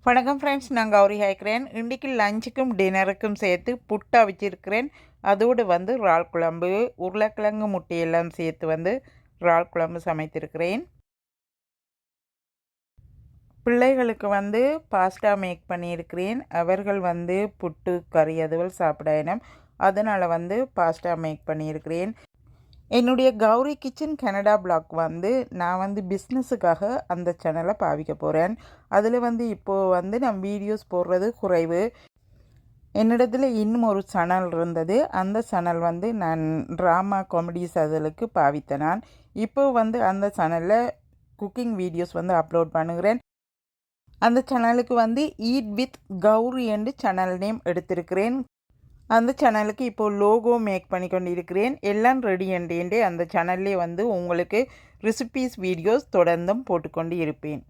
வணக்கம் ஃப்ரெண்ட்ஸ், நான் கௌரி ஹைக்கிறேன். இன்றைக்கு லஞ்சுக்கும் டின்னருக்கும் சேர்த்து புட்டா வச்சுருக்கிறேன். அதோடு இறால் குழம்பு, உருளைக்கிழங்கு முட்டையெல்லாம் சேர்த்து இறால் குழம்பு சமைத்திருக்கிறேன். பிள்ளைகளுக்கு பாஸ்தா மேக் பண்ணியிருக்கிறேன். அவர்கள் புட்டு கறி அதுவல் சாப்பிட இனம், அதனால் பாஸ்தா மேக் பண்ணியிருக்கிறேன். என்னுடைய கௌரி கிச்சன் கனடா பிளாக் நான் பிஸ்னஸுக்காக அந்த சேனலை பாவிக்க போகிறேன். அதில் இப்போது நான் வீடியோஸ் போடுறது குறைவு. என்னிடத்தில் இன்னும் ஒரு சேனல் இருந்தது. அந்த சேனல் நான் ட்ராமா காமெடிஸ் அதுகளுக்கு பாவித்தேன். நான் இப்போ அந்த சேனலில் குக்கிங் வீடியோஸ் அப்லோட் பண்ணுகிறேன். அந்த சேனலுக்கு ஈட் வித் கௌரி என்று சேனல் நேம் எடுத்திருக்கிறேன். அந்த சேனலுக்கு இப்போது லோகோ மேக் பண்ணி கொண்டு இருக்கிறேன். எல்லாம் ரெடி என்றே அந்த சேனல்லே உங்களுக்கு ரெசிபீஸ் வீடியோஸ் தொடர்ந்தும் போட்டுக்கொண்டு இருப்பேன்.